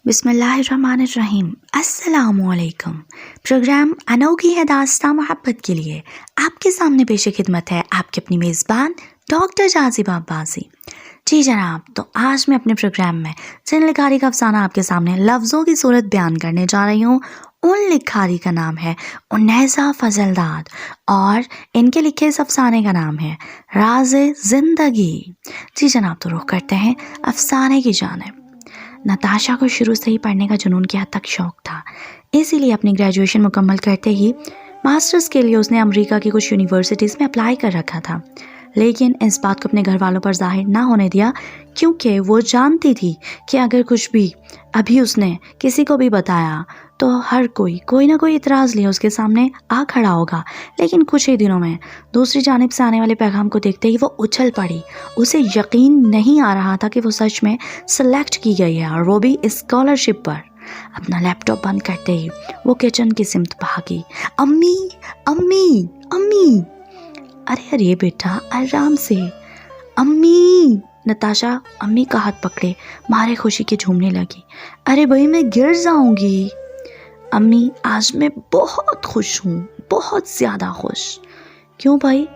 बिस्मिल्लाहिर्रहमानिर्रहीम। अस्सलामुअलैकुम। प्रोग्राम अनोखी है दास्तां मोहब्बत के लिए आपके सामने पेश खिदमत है आपके अपनी मेज़बान डॉक्टर जाज़िबा अब्बासी। जी जनाब, तो आज मैं अपने प्रोग्राम में जिन लिखारी का अफसाना आपके सामने लफ्ज़ों की सूरत बयान करने जा रही हूँ, उन लिखारी का नाम है उन्नेसा फजलदाद और इनके लिखे इस अफसाने का नाम है राज़े ज़िंदगी। जी जनाब, तो रुख करते हैं अफसाने की जानिब। नताशा को शुरू से ही पढ़ने का जुनून की हद तक शौक था, इसीलिए अपनी ग्रेजुएशन मुकम्मल करते ही मास्टर्स के लिए उसने अमेरिका की कुछ यूनिवर्सिटीज़ में अप्लाई कर रखा था। लेकिन इस बात को अपने घर वालों पर जाहिर ना होने दिया, क्योंकि वो जानती थी कि अगर कुछ भी अभी उसने किसी को भी बताया तो हर कोई ना कोई इतराज़ लिए उसके सामने आ खड़ा होगा। लेकिन कुछ ही दिनों में दूसरी जानिब से आने वाले पैगाम को देखते ही वो उछल पड़ी। उसे यकीन नहीं आ रहा था कि वो सच में सेलेक्ट की गई है, और वो भी स्कॉलरशिप पर। अपना लैपटॉप बंद करते ही वो किचन की सिमत भागी। अम्मी अम्मी अम्मी, अरे बेटा आराम से। अम्मी, नताशा अम्मी का हाथ पकड़े मारे खुशी के झूमने लगी। अरे भाई, मैं गिर जाऊंगी। अम्मी, आज मैं बहुत खुश हूँ, बहुत ज़्यादा खुश। क्यों भाई,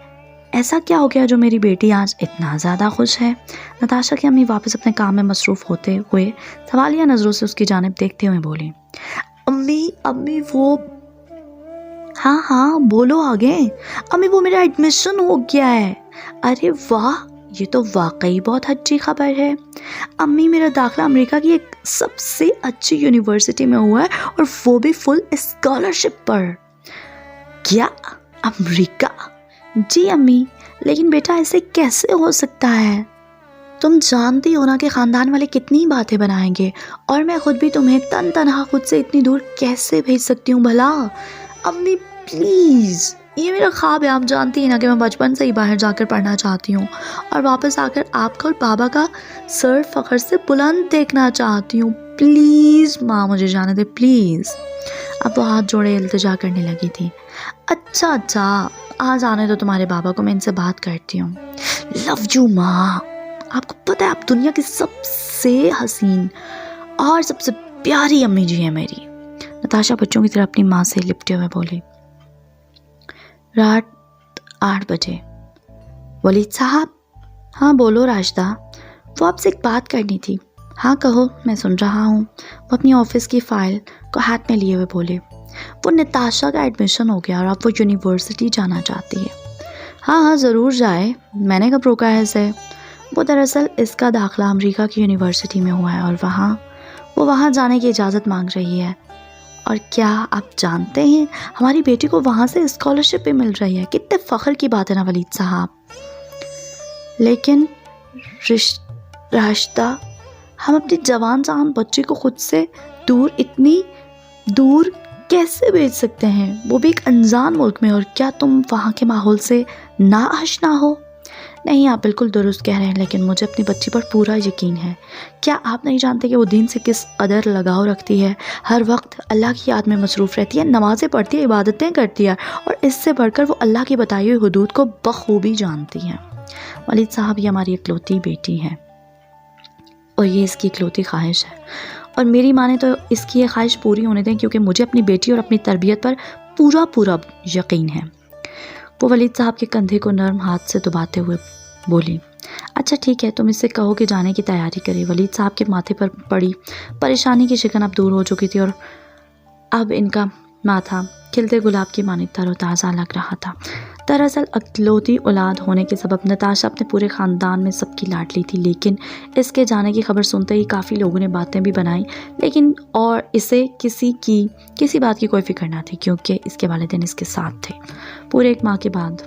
ऐसा क्या हो गया जो मेरी बेटी आज इतना ज़्यादा खुश है? नताशा की अम्मी वापस अपने काम में मसरूफ़ होते हुए सवालिया नज़रों से उसकी जानिब देखते हुए बोली। अम्मी वो, हाँ बोलो आगे। अम्मी, वो मेरा एडमिशन हो गया है। अरे वाह, ये तो वाकई बहुत अच्छी खबर है। अम्मी, मेरा दाखिला अमेरिका की एक सबसे अच्छी यूनिवर्सिटी में हुआ है, और वो भी फुल स्कॉलरशिप पर। क्या, अमेरिका? जी अम्मी, लेकिन बेटा ऐसे कैसे हो सकता है? तुम जानती हो ना कि ख़ानदान वाले कितनी बातें बनाएंगे, और मैं खुद भी तुम्हें तन तनहा खुद से इतनी दूर कैसे भेज सकती हूँ भला? अम्मी प्लीज़, ये मेरा ख्वाब है। आप जानती हैं ना कि मैं बचपन से ही बाहर जाकर पढ़ना चाहती हूँ, और वापस आकर आपका और बाबा का सर फ़ख्र से बुलंद देखना चाहती हूँ। प्लीज़ माँ, मुझे जाने दे प्लीज़। अब वो हाथ जोड़े इल्तिजा करने लगी थी। अच्छा, आज आने दो तुम्हारे बाबा को, मैं इनसे बात करती हूँ। लव यू माँ। आपको पता है, आप दुनिया की सबसे हसीन और सबसे प्यारी अम्मी जी है मेरी। नताशा बच्चों की तरह अपनी माँ से लिपटे हुए बोली। रात 8 बजे। वलीद साहब? हाँ बोलो राशिदा, वो आपसे एक बात करनी थी। हाँ कहो, मैं सुन रहा हूँ। वो अपनी ऑफिस की फ़ाइल को हाथ में लिए हुए बोले। वो नताशा का एडमिशन हो गया और अब वो यूनिवर्सिटी जाना चाहती है। हाँ ज़रूर जाए, मैंने कब रोका है इसे। वो दरअसल इसका दाखिला अमेरिका की यूनिवर्सिटी में हुआ है, और वो वहाँ जाने की इजाज़त मांग रही है। और क्या आप जानते हैं, हमारी बेटी को वहाँ से स्कॉलरशिप भी मिल रही है। कितने फ़ख्र की बात है ना वलीद साहब। लेकिन राशिदा, हम अपनी जवान जान बच्ची को खुद से इतनी दूर कैसे भेज सकते हैं, वो भी एक अनजान मुल्क में? और क्या तुम वहाँ के माहौल से ना आशना हो? नहीं, आप बिल्कुल दुरुस्त कह रहे हैं, लेकिन मुझे अपनी बच्ची पर पूरा यकीन है। क्या आप नहीं जानते कि वो दीन से किस कदर लगाव रखती है? हर वक्त अल्लाह की याद में मसरूफ़ रहती है, नमाज़ें पढ़ती है, इबादतें करती है, और इससे बढ़कर वो अल्लाह की बताई हुई हुदूद को बखूबी जानती हैं। वलीद साहब, ये हमारी इकलौती बेटी है, और ये इसकी इकलौती ख्वाहिश है, और मेरी माने तो इसकी ये ख्वाहिश पूरी होने दें, क्योंकि मुझे अपनी बेटी और अपनी तरबियत पर पूरा यकीन है। वो वलीद साहब के कंधे को नरम हाथ से दबाते हुए बोली। अच्छा ठीक है, तुम इससे कहो कि जाने की तैयारी करे। वलीद साहब के माथे पर पड़ी परेशानी की शिकन अब दूर हो चुकी थी, और अब इनका माथा खिलते गुलाब की मानिक तरोताज़ा लग रहा था। दरअसल अकलौती औलाद होने के सबब नताशा अपने पूरे ख़ानदान में सबकी लाडली थी, लेकिन इसके जाने की खबर सुनते ही काफ़ी लोगों ने बातें भी बनाई, लेकिन और इसे किसी बात की कोई फिक्र ना थी, क्योंकि इसके वालिदैन इसके साथ थे। पूरे एक माह के बाद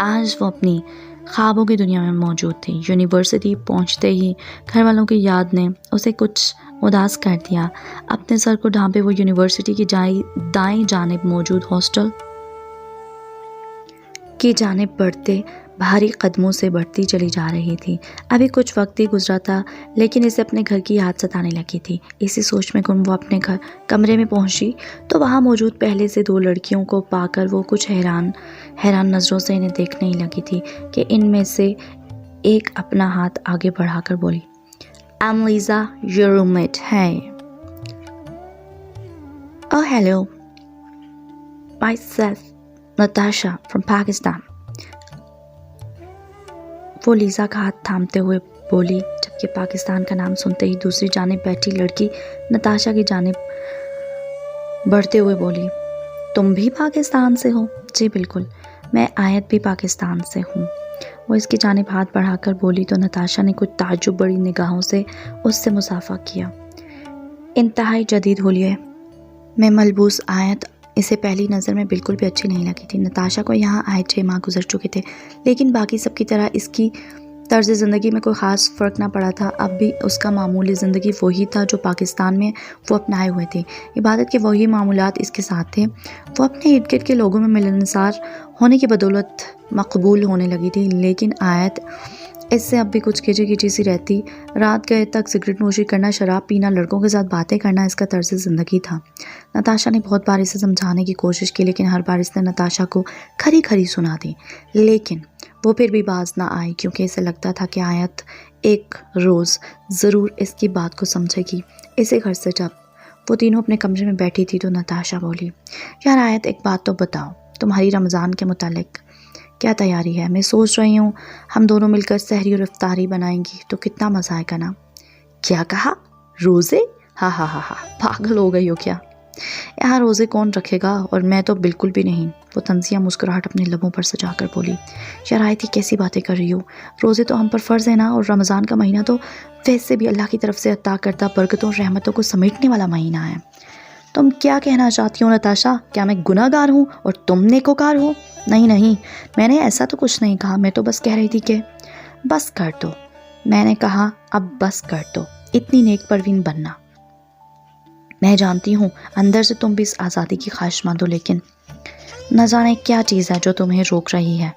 आज वो अपनी ख्वाबों की दुनिया में मौजूद थी। यूनिवर्सिटी पहुंचते ही घर वालों की याद ने उसे कुछ उदास कर दिया। अपने सर को ढांपे वो यूनिवर्सिटी की दाएं जानिब मौजूद हॉस्टल की जानिब बढ़ते भारी कदमों से बढ़ती चली जा रही थी। अभी कुछ वक्त ही गुजरा था, लेकिन इसे अपने घर की याद सताने लगी थी। इसी सोच में गुम वो अपने कमरे में पहुंची तो वहां मौजूद पहले से 2 लड़कियों को पाकर वो कुछ हैरान नज़रों से इन्हें देखने ही लगी थी कि इनमें से एक अपना हाथ आगे बढ़ाकर बोली, I'm Lisa, your roommate. Hey. Oh, hello. Myself, Natasha from Pakistan. वो लीज़ा का हाथ थामते हुए बोली, जबकि पाकिस्तान का नाम सुनते ही दूसरी जानिब बैठी लड़की नताशा की जानिब बढ़ते हुए बोली, तुम भी पाकिस्तान से हो? जी बिल्कुल, मैं आयत भी पाकिस्तान से हूँ। वो इसकी जानिब हाथ बढ़ाकर बोली तो नताशा ने कुछ ताज्जुब बड़ी निगाहों से उससे मुसाफा किया। इंतहाई जदीद होलिये में मलबूस आयत इसे पहली नज़र में बिल्कुल भी अच्छी नहीं लगी थी। नताशा को यहाँ आए 6 माह गुजर चुके थे, लेकिन बाकी सब की तरह इसकी तर्ज़ ज़िंदगी में कोई ख़ास फ़र्क ना पड़ा था। अब भी उसका मामूली ज़िंदगी वही था जो पाकिस्तान में वो अपनाए हुए थे। इबादत के वही मामूलात इसके साथ थे। वो अपने इर्द गिर्द के लोगों में मिलनसार होने की बदौलत मकबूल होने लगी थी, लेकिन आयत इससे अब भी कुछ खिंची सी रहती। रात गए तक सिगरेट नोशी करना, शराब पीना, लड़कों के साथ बातें करना इसका तर्ज़ ज़िंदगी था। नताशा ने बहुत बार इसे समझाने की कोशिश की, लेकिन हर बार इसने नताशा को खरी खरी सुना दी, लेकिन वो फिर भी बाज ना आई, क्योंकि इसे लगता था कि आयत एक रोज़ ज़रूर इसकी बात को समझेगी। इसी घर से जब वो तीनों अपने कमरे में बैठी थी तो नताशा बोली, यार आयत, एक बात तो बताओ, तुम्हारी रमज़ान के मुतालिक क्या तैयारी है? मैं सोच रही हूँ हम दोनों मिलकर सहरी और इफ्तारी बनाएंगी तो कितना मज़ा आएगा ना। क्या कहा? रोज़े? हा हा हा हा, पागल हो गई हो क्या? यहाँ रोज़े कौन रखेगा, और मैं तो बिल्कुल भी नहीं। वो तंजिया मुस्कुराहट अपने लबों पर सजाकर बोली, यार आयत, कैसी बातें कर रही हो? रोज़े तो हम पर फ़र्ज़ है ना, और रमज़ान का महीना तो वैसे भी अल्लाह की तरफ से अता करता बरकतों और रहमतों को समेटने वाला महीना है। तुम क्या कहना चाहती हो नताशा? क्या मैं गुनाहगार हूँ और तुम नेकोकार हो? नहीं नहीं, मैंने ऐसा तो कुछ नहीं कहा। मैं तो बस कह रही थी कि बस कर दो। मैंने कहा अब बस कर दो, इतनी नेक परवीन बनना। मैं जानती हूँ अंदर से तुम भी इस आज़ादी की ख्वाहिशमंद हो, लेकिन न जाने क्या चीज़ है जो तुम्हें रोक रही है।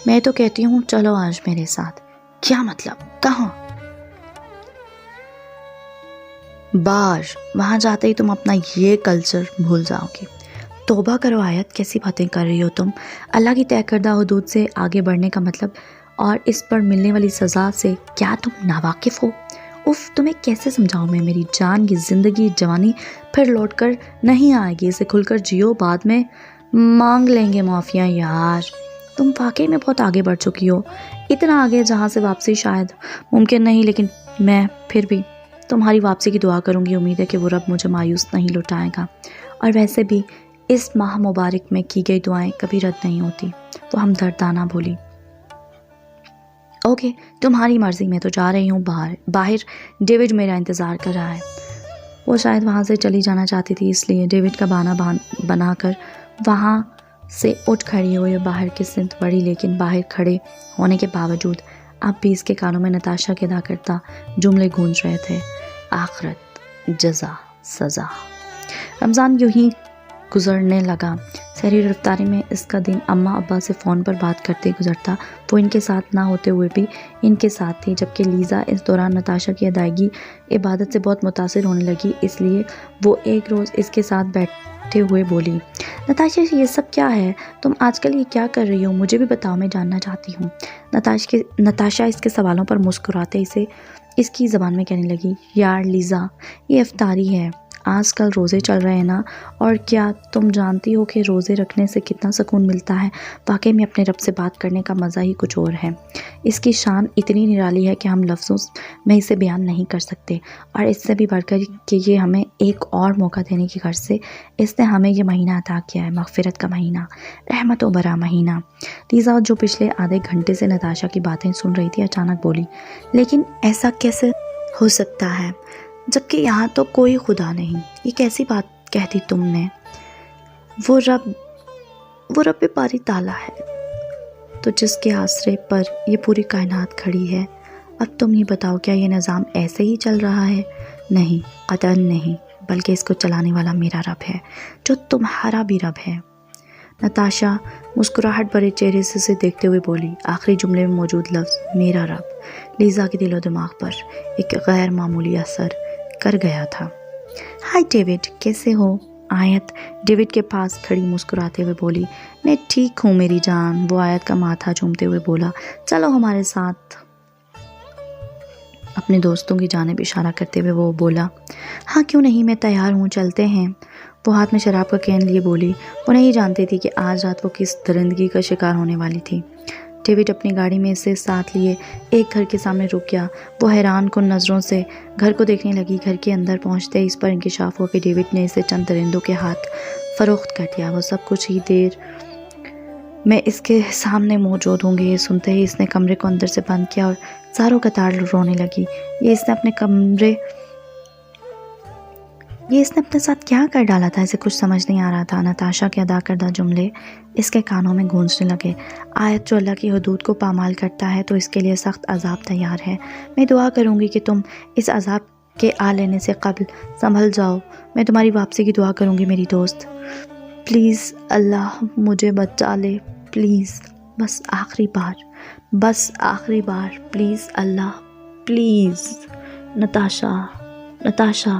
मैं तो कहती हूँ चलो आज मेरे साथ। क्या मतलब? कहाँ? बाहर। वहाँ जाते ही तुम अपना ये कल्चर भूल जाओगी। तौबा करो आयत, कैसी बातें कर रही हो तुम? अल्लाह की तय करदा हुदूद से आगे बढ़ने का मतलब और इस पर मिलने वाली सज़ा से क्या तुम नावाकिफ़ हो? उफ़, तुम्हें कैसे समझाऊँ मैं? मेरी जान की ज़िंदगी जवानी फिर लौट कर नहीं आएगी। इसे खुलकर जियो, बाद में मांग लेंगे माफ़िया। यार तुम वाकई में बहुत आगे बढ़ चुकी हो, इतना आगे जहाँ से वापसी शायद मुमकिन नहीं, लेकिन मैं फिर भी तुम्हारी वापसी की दुआ करूँगी। उम्मीद है कि वो रब मुझे मायूस नहीं लौटाएगा, और वैसे भी इस माह मुबारक में की गई दुआएं कभी रद्द नहीं होती। वो हमदर्दाना बोली, ओके तुम्हारी मर्ज़ी, मैं तो जा रही हूँ बाहर डेविड मेरा इंतज़ार कर रहा है। वो शायद वहाँ से चली जाना चाहती थी, इसलिए डेविड का बहाना बनाकर वहाँ से उठ खड़ी हुई बाहर की सिमत बढ़ी, लेकिन बाहर खड़े होने के बावजूद अब भी इसके कानों में नताशा के अदा करता जुमले गूंज रहे थे, आखिरत, जज़ा, सज़ा। रमज़ान यूं ही गुजरने लगा। सहरी और इफ्तारी में इसका दिन अम्मा अब्बा से फ़ोन पर बात करते गुजरता। वो इनके साथ ना होते हुए भी इनके साथ थी, जबकि लीज़ा इस दौरान नताशा की अदायगी इबादत से बहुत मुतासिर होने लगी, इसलिए वो एक रोज़ इसके साथ बैठे हुए बोली, नताशा ये सब क्या है? तुम आजकल ये क्या कर रही हो? मुझे भी बताओ, मैं जानना चाहती हूँ। नताशा इसके सवालों पर मुस्कुराते इसे इसकी ज़बान में कहने लगी, यार लीज़ा, ये इफ्तारी है, आजकल रोज़े चल रहे हैं ना, और क्या तुम जानती हो कि रोज़े रखने से कितना सुकून मिलता है? वाकई में अपने रब से बात करने का मज़ा ही कुछ और है। इसकी शान इतनी निराली है कि हम लफ्ज़ों में इसे बयान नहीं कर सकते, और इससे भी बढ़कर कि ये हमें एक और मौका देने की गर्ज से इसने हमें ये महीना अता किया है, मग़फ़िरत का महीना, रहमतों भरा महीना। लीज़ा, जो पिछले आधे घंटे से नताशा की बातें सुन रही थी, अचानक बोली, लेकिन ऐसा कैसे हो सकता है जबकि यहाँ तो कोई खुदा नहीं? ये कैसी बात कह दी तुमने? वो रब बारी ताला है, तो जिसके आसरे पर ये पूरी कायनात खड़ी है। अब तुम ही बताओ, क्या ये निज़ाम ऐसे ही चल रहा है? नहीं, कतई नहीं, बल्कि इसको चलाने वाला मेरा रब है, जो तुम्हारा भी रब है। नताशा मुस्कुराहट भरे चेहरे से उसे देखते हुए बोली। आखिरी जुमले में मौजूद लफ्ज़ मेरा रब लीज़ा के दिलो दिमाग पर एक गैर मामूली असर कर गया था। हाय डेविड, कैसे हो? आयत डेविड के पास खड़ी मुस्कुराते हुए बोली, मैं ठीक हूँ मेरी जान। वो आयत का माथा चूमते हुए बोला, चलो हमारे साथ اپنے دوستوں کی جانب اشارہ کرتے ہوئے وہ بولا، ہاں کیوں نہیں، میں تیار ہوں، چلتے ہیں۔ وہ ہاتھ میں شراب کا کین لیے بولی۔ وہ نہیں جانتی تھی کہ آج رات وہ کس درندگی کا شکار ہونے والی تھی۔ ڈیوڈ اپنی گاڑی میں اسے ساتھ لیے ایک گھر کے سامنے رک گیا۔ وہ حیران کن نظروں سے گھر کو دیکھنے لگی۔ گھر کے اندر پہنچتے اس پر انکشاف ہوا کہ ڈیوڈ نے اسے چند درندوں کے ہاتھ فروخت کر دیا۔ وہ سب کچھ ہی دیر میں اس کے سامنے موجود ہوں گے۔ یہ سنتے ہی اس نے کمرے کو اندر سے بند کیا اور زاروں قطار رونے لگی۔ یہ اس نے اپنے ساتھ کیا کر ڈالا تھا، اسے کچھ سمجھ نہیں آ رہا تھا۔ نتاشا کے ادا کردہ جملے اس کے کانوں میں گونجنے لگے۔ آیت جو اللہ کی حدود کو پامال کرتا ہے تو اس کے لیے سخت عذاب تیار ہے۔ میں دعا کروں گی کہ تم اس عذاب کے آ لینے سے قبل سنبھل جاؤ۔ میں تمہاری واپسی کی دعا کروں گی میری دوست۔ پلیز اللہ مجھے بچا لے، پلیز، بس آخری بار، پلیز اللہ، پلیز۔ نتاشا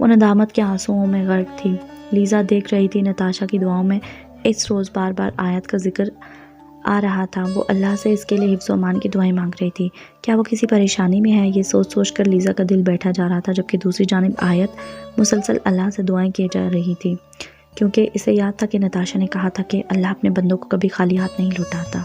وہ ندامت کے آنسوؤں میں غرق تھی۔ لیزا دیکھ رہی تھی نتاشا کی دعاؤں میں اس روز بار بار آیت کا ذکر آ رہا تھا۔ وہ اللہ سے اس کے لیے حفظ و امان کی دعائیں مانگ رہی تھی۔ کیا وہ کسی پریشانی میں ہے؟ یہ سوچ کر لیزا کا دل بیٹھا جا رہا تھا، جبکہ دوسری جانب آیت مسلسل اللہ سے دعائیں کیے جا رہی تھی، کیونکہ اسے یاد تھا کہ نتاشا نے کہا تھا کہ اللہ اپنے بندوں کو کبھی خالی ہاتھ نہیں لوٹاتا،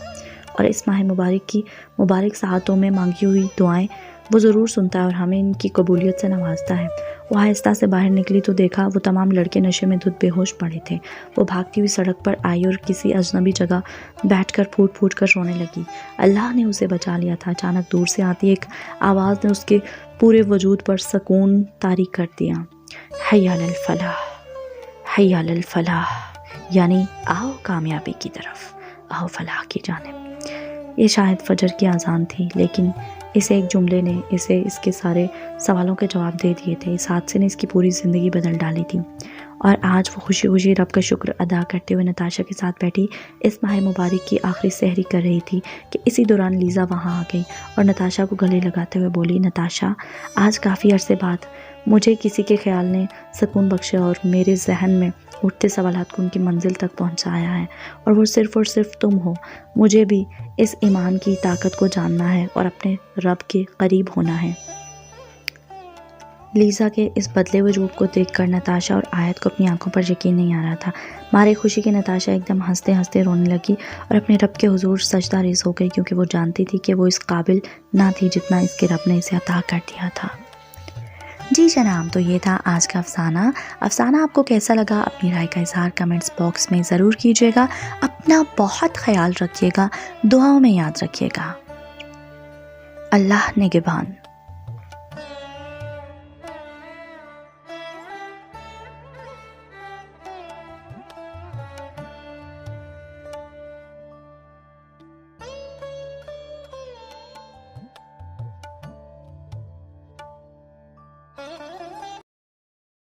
اور اس ماہ مبارک کی مبارک ساعتوں میں مانگی ہوئی دعائیں وہ ضرور سنتا ہے اور ہمیں ان کی قبولیت سے نوازتا ہے۔ وہ آہستہ سے باہر نکلی تو دیکھا وہ تمام لڑکے نشے میں دھت بے ہوش پڑے تھے۔ وہ بھاگتی ہوئی سڑک پر آئی اور کسی اجنبی جگہ بیٹھ کر پھوٹ کر رونے لگی۔ اللہ نے اسے بچا لیا تھا۔ اچانک دور سے آتی ایک آواز نے اس کے پورے وجود پر سکون طاری کر دیا۔ حی علی الفلاح، حی علی الفلاح، یعنی آؤ کامیابی کی طرف، آؤ فلاح کی جانب۔ یہ شاید فجر کی اذان تھی، لیکن اس ایک جملے نے اسے اس کے سارے سوالوں کے جواب دے دیے تھے۔ اس حادثے نے اس کی پوری زندگی بدل ڈالی تھی، اور آج وہ خوشی خوشی رب کا شکر ادا کرتے ہوئے نتاشا کے ساتھ بیٹھی اس ماہ مبارک کی آخری سحری کر رہی تھی کہ اسی دوران لیزا وہاں آ گئی اور نتاشا کو گلے لگاتے ہوئے بولی، نتاشا، آج کافی عرصے بعد مجھے کسی کے خیال نے سکون بخشا اور میرے ذہن میں اٹھتے سوالات کو ان کی منزل تک پہنچایا ہے، اور وہ صرف تم ہو۔ مجھے بھی اس ایمان کی طاقت کو جاننا ہے اور اپنے رب کے قریب ہونا ہے۔ لیزا کے اس بدلے وجود کو دیکھ کر نتاشا اور آیت کو اپنی آنکھوں پر یقین نہیں آ رہا تھا۔ مارے خوشی کی نتاشا ایک دم ہنستے ہنستے رونے لگی اور اپنے رب کے حضور سجدہ ریز ہو گئی، کیونکہ وہ جانتی تھی کہ وہ اس قابل نہ تھی جتنا اس کے رب نے اسے عطا کر دیا تھا۔ جی جناب، تو یہ تھا آج کا افسانہ آپ کو کیسا لگا؟ اپنی رائے کا اظہار کمنٹس باکس میں ضرور کیجیے گا۔ اپنا بہت خیال رکھیے گا، دعاؤں میں یاد رکھیے گا۔ اللہ نگہبان۔